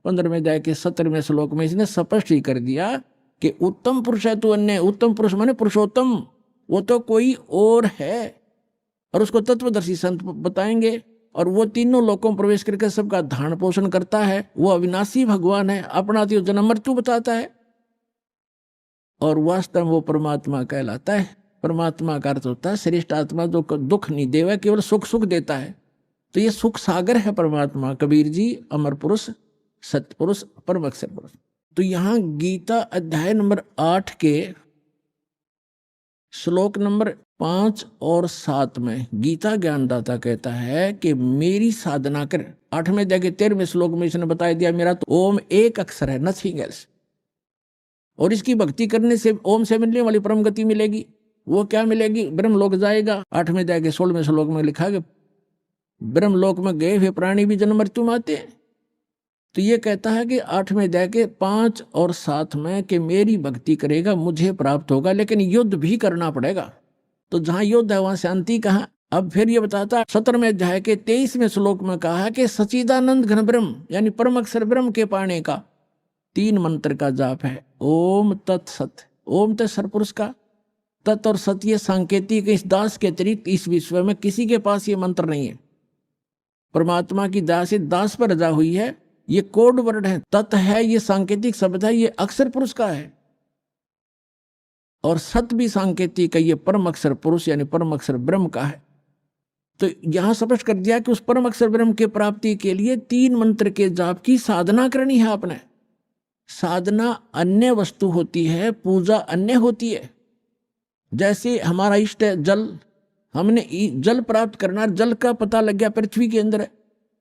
15वें अध्याय के 17वें श्लोक में इसने स्पष्ट ही कर दिया कि उत्तम पुरुष है तू अन्य। उत्तम पुरुष माने पुरुषोत्तम, वो तो कोई और है, और उसको तत्वदर्शी संत बताएंगे। और वो तीनों लोकों में प्रवेश करके सबका धारण पोषण करता है। वो अविनाशी भगवान है, अपना तो जन्म मृत्यु बताता है, और वास्तव में वो परमात्मा कहलाता है। परमात्मा का अर्थ होता है श्रेष्ठ आत्मा, जो दुख नहीं देवा, केवल सुख सुख देता है। तो ये सुख सागर है परमात्मा। कबीर जी अमर पुरुष, सत्य पुरुष, परम अक्षर पुरुष। तो यहां गीता अध्याय नंबर 8 के श्लोक नंबर 5 और 7 में गीता ज्ञानदाता कहता है कि मेरी साधना कर। 8वें अध्याय के 13वें श्लोक में इसने बता दिया मेरा तो ओम एक अक्षर है, नथिंग एल्स, और इसकी भक्ति करने से ओम से मिलने वाली परम गति मिलेगी। वो क्या मिलेगी? ब्रह्म लोक जाएगा। 8वें अध्याय के 16वें श्लोक में लिखा है ब्रह्म लोक में गए हुए प्राणी भी जन्म मृत्यु में आते हैं। तो ये कहता है कि 8वें अध्याय के 5 और 7 में कि मेरी भक्ति करेगा मुझे प्राप्त होगा, लेकिन युद्ध भी करना पड़ेगा। तो जहां युद्ध है वहां शांति कहाँ? अब फिर ये बताता 17वें अध्याय के 23वें श्लोक में कहा है कि सच्चिदानंद घन ब्रह्म यानी परम अक्षर ब्रह्म के पाने का 3 मंत्र का जाप है। ओम तत्सत। ओम तो सरपुरुष का, तत् और सत ये सांकेतिक, इस दास के अतिरिक्त इस विश्व में किसी के पास ये मंत्र नहीं है। परमात्मा की दासी दास पर रजा हुई है, ये कोड वर्ड है। तत् है ये सांकेतिक शब्द है, ये अक्षर पुरुष का है, और सत भी सांकेतिक है, ये परम अक्षर पुरुष यानी परम अक्षर ब्रह्म का है। तो यहां स्पष्ट कर दिया कि उस परम अक्षर ब्रह्म के प्राप्ति के लिए 3 मंत्र के जाप की साधना करनी है आपने। साधना अन्य वस्तु होती है, पूजा अन्य होती है। जैसे हमारा इष्ट है जल, हमने जल प्राप्त करना, जल का पता लग गया पृथ्वी के अंदर है,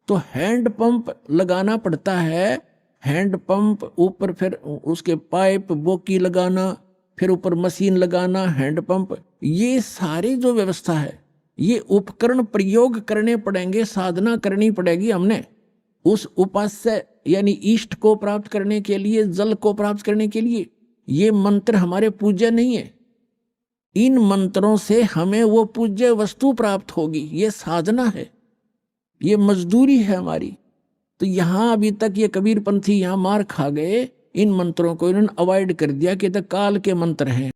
तो हैंड पंप लगाना पड़ता है। हैंड पंप ऊपर फिर उसके पाइप बोकी लगाना, फिर ऊपर मशीन लगाना, हैंड पंप, ये सारी जो व्यवस्था है ये उपकरण प्रयोग करने पड़ेंगे, साधना करनी पड़ेगी हमने उस उपास्य यानी इष्ट को प्राप्त करने के लिए, जल को प्राप्त करने के लिए। ये मंत्र हमारे पूज्य नहीं है, इन मंत्रों से हमें वो पूज्य वस्तु प्राप्त होगी, ये साधना है, ये मजदूरी है हमारी। तो यहां अभी तक ये कबीर पंथी यहां मार खा गए, इन मंत्रों को इन्होंने अवॉइड कर दिया कि तो काल के मंत्र हैं,